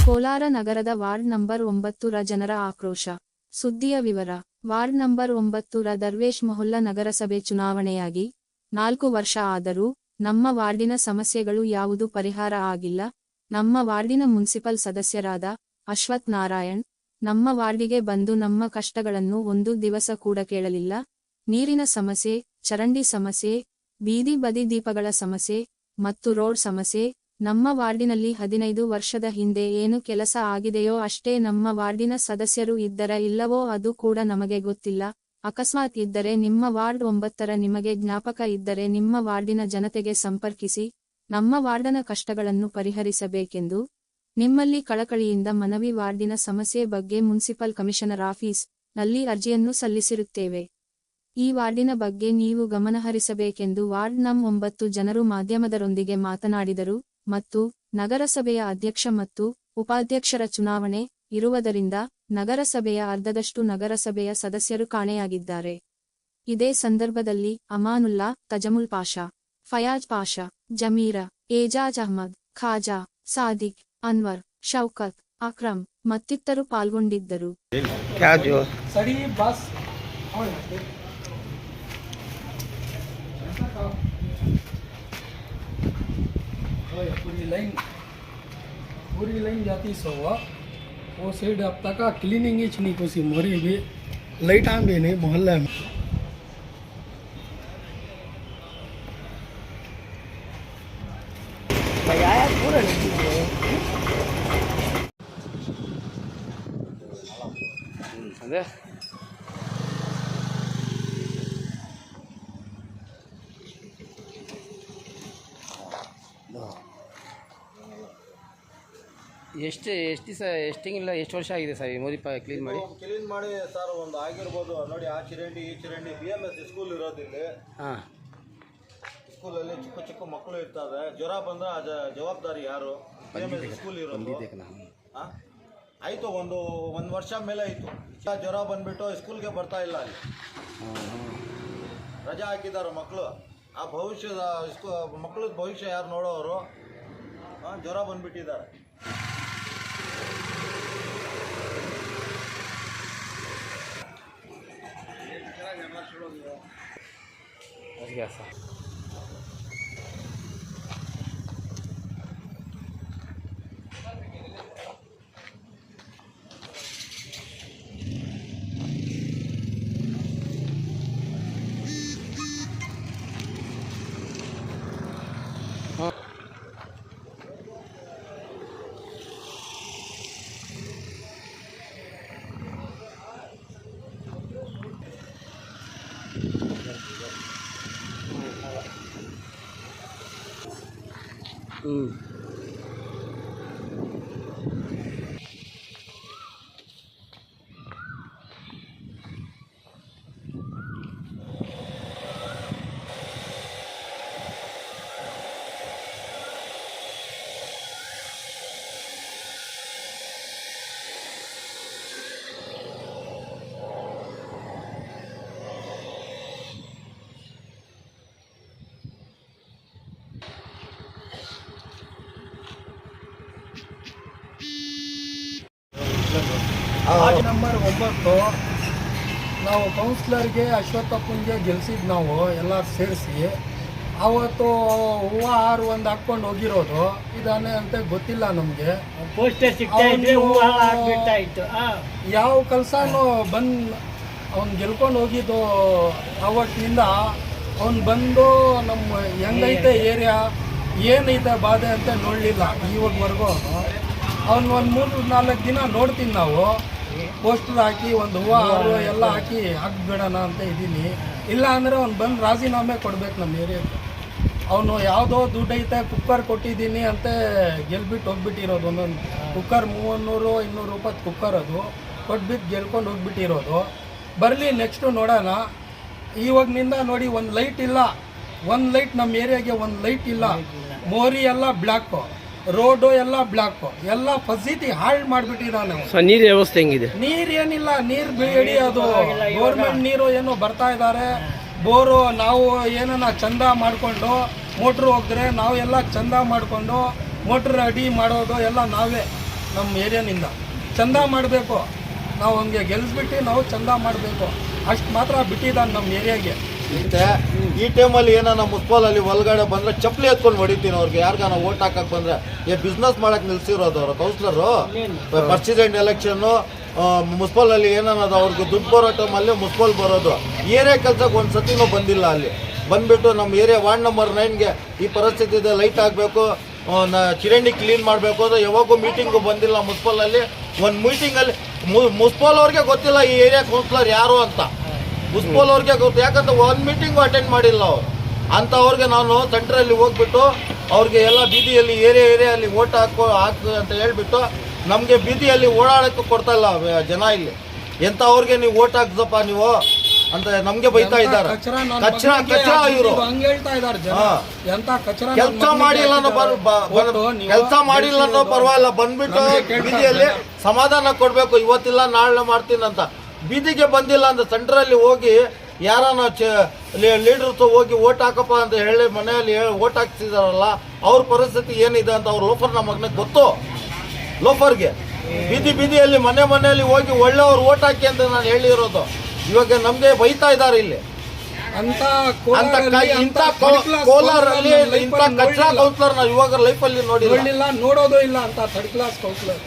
ಕೋಲಾರ ನಗರದ ward number 9ರ ಜನರ ಆಕ್ರೋಶ. ಸುದ್ದಿಯ ವಿವರ. ವಾರ್ಡ್ ನಂಬರ್ 9ರ ದರ್ವೇಶ್ ಮೊಹಲ್ಲಾ ನಗರಸಭೆ ಚುನಾವಣೆಯಾಗಿ 4 ವರ್ಷ ಆದರೂ ನಮ್ಮ ವಾರ್ಡಿನ ಸಮಸ್ಯೆಗಳು ಯಾವುದು ಪರಿಹಾರ ಆಗಿಲ್ಲ. ನಮ್ಮ ವಾರ್ಡಿನ ಮುನ್ಸಿಪಲ್ ಸದಸ್ಯರಾದ ಅಶ್ವಥ್ ನಾರಾಯಣ್ ನಮ್ಮ ವಾರ್ಡಿಗೆ ಬಂದು ನಮ್ಮ ಕಷ್ಟಗಳನ್ನು ಒಂದು ದಿವಸ ಕೂಡ ಕೇಳಲಿಲ್ಲ. ನೀರಿನ ಸಮಸ್ಯೆ, ಚರಂಡಿ ಸಮಸ್ಯೆ, ಬೀದಿ ಬದಿ ದೀಪಗಳ ಸಮಸ್ಯೆ ಮತ್ತು ರೋಡ್ ಸಮಸ್ಯೆ. ನಮ್ಮ ವಾರ್ಡಿನಲ್ಲಿ 15 ವರ್ಷದ ಹಿಂದೆ ಏನು ಕೆಲಸ ಆಗಿದೆಯೋ ಅಷ್ಟೇ. ನಮ್ಮ ವಾರ್ಡಿನ ಸದಸ್ಯರು ಇದ್ದರ ಇಲ್ಲವೋ ಅದು ಕೂಡ ನಮಗೆ ಗೊತ್ತಿಲ್ಲ. ಅಕಸ್ಮಾತ್ ಇದ್ದರೆ ನಿಮ್ಮ ವಾರ್ಡ್ 9ರ ನಿಮಗೆ ಜ್ಞಾಪಕ ಇದ್ದರೆ ನಿಮ್ಮ ವಾರ್ಡಿನ ಜನತೆಗೆ ಸಂಪರ್ಕಿಸಿ ನಮ್ಮ ವಾರ್ಡನ ಕಷ್ಟಗಳನ್ನು ಪರಿಹರಿಸಬೇಕೆಂದು ನಿಮ್ಮಲ್ಲಿ ಕಳಕಳಿಯಿಂದ ಮನವಿ. ವಾರ್ಡಿನ ಸಮಸ್ಯೆ ಬಗ್ಗೆ ಮುನ್ಸಿಪಲ್ ಕಮಿಷನರ್ ಆಫೀಸ್ ನಲ್ಲಿ ಅರ್ಜಿಯನ್ನು ಸಲ್ಲಿಸಿರುತ್ತೇವೆ. ಈ ವಾರ್ಡಿನ ಬಗ್ಗೆ ನೀವು ಗಮನಹರಿಸಬೇಕೆಂದು ವಾರ್ಡ್ ನಂ 9 ಜನರು ಮಾಧ್ಯಮದರೊಂದಿಗೆ ಮಾತನಾಡಿದರು. ಮತ್ತು ನಗರಸಭೆಯ ಅಧ್ಯಕ್ಷ ಮತ್ತು ಉಪಾಧ್ಯಕ್ಷರ ಚುನಾವಣೆ ಇರುವುದರಿಂದ ನಗರಸಭೆಯ ಅರ್ಧದಷ್ಟು ನಗರಸಭೆಯ ಸದಸ್ಯರು ಕಾಣೆಯಾಗಿದ್ದಾರೆ. ಇದೇ ಸಂದರ್ಭದಲ್ಲಿ ಅಮಾನುಲ್ಲಾ, ತಜಮುಲ್ ಪಾಷಾ, ಫಯಾಜ್ ಪಾಷಾ, ಜಮೀರಾ, ಏಜಾಜ್ ಅಹ್ಮದ್, ಖಾಜಾ, ಸಾದಿಕ್, ಅನ್ವರ್, ಶೌಕತ್, ಅಕ್ರಮ್ ಮತ್ತಿತರರು ಪಾಲ್ಗೊಂಡಿದ್ದರು. पूरी लाइन जाती सोवा वो साइड अब तक क्लीनिंग ही नहीं कुछ मोरी भी लाइट भी नहीं मोहल्ले में. ಅದೇ ಎಷ್ಟು ದಿವಸ ಎಷ್ಟು ತಿಂಗಳಿಲ್ಲ ಎಷ್ಟು ವರ್ಷ ಆಗಿದೆ ಸರ್ ಈ ಮೋದಿ ಕ್ಲೀನ್ ಮಾಡಿ ಸರ್ ಒಂದು ಆಗಿರ್ಬೋದು ನೋಡಿ. ಆ ಚರಂಡಿ ಈ ಚರಂಡಿ BMS ಸ್ಕೂಲ್ ಇರೋದಿಲ್ಲ. ಹಾಂ, ಸ್ಕೂಲಲ್ಲಿ ಚಿಕ್ಕ ಚಿಕ್ಕ ಮಕ್ಕಳು ಇರ್ತಾರೆ. ಜ್ವರ ಬಂದರೆ ಜವಾಬ್ದಾರಿ ಯಾರು? BMS ಸ್ಕೂಲ್ ಇರೋದು. ಹಾಂ ಆಯಿತು, ಒಂದು ವರ್ಷ ಮೇಲೆ ಆಯಿತು. ಜ್ವರ ಬಂದುಬಿಟ್ಟು ಸ್ಕೂಲ್ಗೆ ಬರ್ತಾ ಇಲ್ಲ. ಅಲ್ಲಿ ರಜಾ ಹಾಕಿದ್ದಾರೆ ಮಕ್ಕಳು. ಆ ಭವಿಷ್ಯದ ಮಕ್ಕಳದ ಭವಿಷ್ಯ ಯಾರು ನೋಡೋರು? ಜ್ವರ ಬಂದುಬಿಟ್ಟಿದ್ದಾರೆ. ವಾರ್ಡ್ ನಂಬರ್ 9 ನಾವು ಕೌನ್ಸಿಲರ್ಗೆ ಅಶ್ವತ್ಥಪ್ಪನಿಗೆ ಗೆಲ್ಸಿದ್ದು ನಾವು ಎಲ್ಲ ಸೇರಿಸಿ. ಅವತ್ತು ಹೂವು ಹಾರು ಒಂದು ಹಾಕ್ಕೊಂಡು ಹೋಗಿರೋದು ಇದಾನೆ ಅಂತ ಗೊತ್ತಿಲ್ಲ ನಮಗೆ. ಯಾವ ಕೆಲಸನೂ ಅವ್ನು ಗೆಲ್ಕೊಂಡು ಹೋಗಿದ್ದು ಅವತ್ತಿನಿಂದ ಅವ್ನು ಬಂದು ನಮ್ಮ ಹೆಂಗೈತೆ ಏರಿಯಾ ಏನೈತೆ ಬಾಧೆ ಅಂತ ನೋಡಲಿಲ್ಲ ಇವಾಗವರೆಗೂ. ಅವ್ನು ಒಂದು 3-4 ದಿನ ನೋಡ್ತೀನಿ ನಾವು ಪೋಸ್ಟರ್ ಹಾಕಿ ಒಂದು ಹೂವು ಹಾರು ಎಲ್ಲ ಹಾಕ್ಬಿಡೋಣ ಅಂತ ಇದ್ದೀನಿ. ಇಲ್ಲ ಅಂದರೆ ಅವ್ನು ಬಂದು ರಾಜೀನಾಮೆ ಕೊಡ್ಬೇಕು ನಮ್ಮ ಏರಿಯಾಕ್ಕೆ. ಅವನು ಯಾವುದೋ ದುಡ್ಡು ಐತೆ ಕುಕ್ಕರ್ ಕೊಟ್ಟಿದ್ದೀನಿ ಅಂತ ಗೆಲ್ಬಿಟ್ಟು ಹೋಗ್ಬಿಟ್ಟಿರೋದು. ಒಂದೊಂದು ಕುಕ್ಕರ್ 300-200 ರೂಪಾಯಿ ಕುಕ್ಕರ್ ಅದು ಕೊಟ್ಬಿಟ್ಟು ಗೆಲ್ಕೊಂಡು ಹೋಗ್ಬಿಟ್ಟಿರೋದು. ಬರಲಿ ನೆಕ್ಸ್ಟು ನೋಡೋಣ. ಇವಾಗನಿಂದ ನೋಡಿ ಒಂದು ಲೈಟ್ ಇಲ್ಲ, ಒಂದು ಲೈಟ್ ನಮ್ಮ ಏರಿಯಾಗೆ ಒಂದು ಲೈಟ್ ಇಲ್ಲ. ಮೋರಿ ಎಲ್ಲ ಬ್ಲ್ಯಾಕು, ರೋಡು ಎಲ್ಲ ಬ್ಲಾಕು, ಎಲ್ಲ ಫಸಿಲಿಟಿ ಹಾಳು ಮಾಡಿಬಿಟ್ಟಿದ್ದಾನೆ. ನೀರು ವ್ಯವಸ್ಥೆ ಹೆಂಗಿದೆ? ನೀರು ಏನಿಲ್ಲ, ನೀರು ಬಿಡಿ. ಅದು ಗೌರ್ಮೆಂಟ್ ನೀರು ಏನೋ ಬರ್ತಾ ಇದ್ದಾರೆ. ಬೋರು ನಾವು ಏನನ್ನ ಚಂದ ಮಾಡಿಕೊಂಡು ಮೋಟ್ರ್ ಹೋಗಿದ್ರೆ ನಾವು ಎಲ್ಲ ಚಂದ ಮಾಡಿಕೊಂಡು ಮೋಟ್ರ್ ಅಡಿ ಮಾಡೋದು ಎಲ್ಲ ನಾವೇ. ನಮ್ಮ ಏರಿಯಾನಿಂದ ಚಂದ ಮಾಡಬೇಕು, ನಾವು ಹಂಗೆ ಗೆಲ್ಲಿಸ್ಬಿಟ್ಟು ನಾವು ಚಂದ ಮಾಡಬೇಕು, ಅಷ್ಟು ಮಾತ್ರ ಬಿಟ್ಟಿದ್ದಾನೆ ನಮ್ಮ ಏರಿಯಾಗೆ. ಮತ್ತೆ ಈ ಟೈಮಲ್ಲಿ ಏನಾನ ಮುನ್ಸಿಪಾಲಲ್ಲಿ ಒಳಗಡೆ ಬಂದರೆ ಚಪ್ಪಲಿ ಎತ್ಕೊಂಡು ಹೊಡಿತೀನಿ ಅವ್ರಿಗೆ. ಯಾರಿಗಾನ ಓಟ್ ಹಾಕಕ್ಕೆ ಬಂದರೆ ಬಿಸ್ನೆಸ್ ಮಾಡಕ್ಕೆ ನಿಲ್ಸಿರೋದು ಅವರು ಕೌನ್ಸಿಲರು. ಪ್ರೆಸಿಡೆಂಟ್ ಎಲೆಕ್ಷನ್ನು ಮುನ್ಸಿಪಾಲಲ್ಲಿ ಏನಾನದು ಅವ್ರಿಗೆ ದುಡ್ಡು ಬರೋ ಟೈಮಲ್ಲಿ ಮುನ್ಸಿಪಾಲ್ ಬರೋದು. ಏರಿಯಾ ಕೆಲಸಕ್ಕೆ ಒಂದು ಸತಿನೂ ಬಂದಿಲ್ಲ. ಅಲ್ಲಿ ಬಂದುಬಿಟ್ಟು ನಮ್ಮ ಏರಿಯಾ ವಾರ್ಡ್ ನಂಬರ್ 9ಗೆ ಈ ಪರಿಸ್ಥಿತಿ ಇದೆ, ಲೈಟ್ ಆಗಬೇಕು, ಚಿರಂಡಿ ಕ್ಲೀನ್ ಮಾಡಬೇಕು ಅಂದರೆ ಯಾವಾಗೂ ಮೀಟಿಂಗು ಬಂದಿಲ್ಲ ಮುನ್ಸಿಪಾಲಲ್ಲಿ. ಒಂದು ಮೀಟಿಂಗಲ್ಲಿ ಮುನ್ಸಿಪಾಲ್ ಅವ್ರಿಗೆ ಗೊತ್ತಿಲ್ಲ ಈ ಏರಿಯಾ ಕೌನ್ಸಿಲರ್ ಯಾರು ಅಂತ. ಮುನ್ಸಿಪಾಲ್ ಅವ್ರಿಗೆ ಗೊತ್ತು, ಯಾಕಂದ್ರೆ ಒಂದು ಮೀಟಿಂಗು ಅಟೆಂಡ್ ಮಾಡಿಲ್ಲ ಅವ್ರು. ಅಂಥವ್ರಿಗೆ ನಾನು ಸೆಂಟ್ರಲ್ಲಿ ಹೋಗ್ಬಿಟ್ಟು ಅವ್ರಿಗೆ ಎಲ್ಲ ಬೀದಿಯಲ್ಲಿ ಏರಿಯಲ್ಲಿ ಓಟ್ ಹಾಕು ಅಂತ ಹೇಳ್ಬಿಟ್ಟು ನಮಗೆ ಬೀದಿಯಲ್ಲಿ ಓಡಾಡೋಕ್ಕೆ ಕೊಡ್ತಾ ಇಲ್ಲ ಜನ. ಇಲ್ಲಿ ಎಂಥವ್ರಿಗೆ ನೀವು ಓಟ್ ಹಾಕ್ಸಪ್ಪ ನೀವು ಅಂತ ನಮಗೆ ಬೈತಾ ಇದ್ದಾರೆ. ಕಚ್ರ ಇವರು ಕೆಲಸ ಮಾಡಿಲ್ಲ ಅನ್ನೋ ಪರವಾಗಿಲ್ಲ, ಬಂದ್ಬಿಟ್ಟು ಬೀದಿಯಲ್ಲಿ ಸಮಾಧಾನ ಕೊಡಬೇಕು, ಇವತ್ತಿಲ್ಲ ನಾಳೆ ಮಾಡ್ತೀನಿ ಅಂತ. ಬೀದಿಗೆ ಬಂದಿಲ್ಲ ಅಂದ್ರೆ ಸೆಂಟ್ರಲ್ಲಿ ಹೋಗಿ ಯಾರನ್ನ ಲೀಡರ್ಸ್ ಹೋಗಿ ಓಟ್ ಹಾಕಪ್ಪ ಅಂತ ಹೇಳಿ ಮನೆಯಲ್ಲಿ ಓಟ್ ಹಾಕ್ತಿದಾರಲ್ಲ, ಅವ್ರ ಪರಿಸ್ಥಿತಿ ಏನಿದೆ ಅಂತ ಅವ್ರ ಲೋಫರ್ ನಮ್ಮ ಮಗನಿಗೆ ಗೊತ್ತು. ಲೋಫರ್ಗೆ ಬೀದಿಯಲ್ಲಿ ಮನೆಯಲ್ಲಿ ಹೋಗಿ ಒಳ್ಳೆಯವ್ರು ಓಟ್ ಹಾಕಿ ಅಂತ ನಾನು ಹೇಳಿರೋದು. ಇವಾಗ ನಮಗೆ ಬೈತಾ ಇದ್ದಾರೆ ಇಲ್ಲಿ. ಇಂಥ ಕೋಲಾರಲ್ಲಿ ಇಂಥ ಕಚ್ರಾ ಕೌನ್ಸಿಲರ್ ನಾವು ಇವಾಗ ಲೈಫಲ್ಲಿ ನೋಡಿಲ್ಲ, ನೋಡೋದು ಇಲ್ಲ ಅಂತ ಥರ್ಡ್ ಕ್ಲಾಸ್ ಕೌನ್ಸಿಲರ್.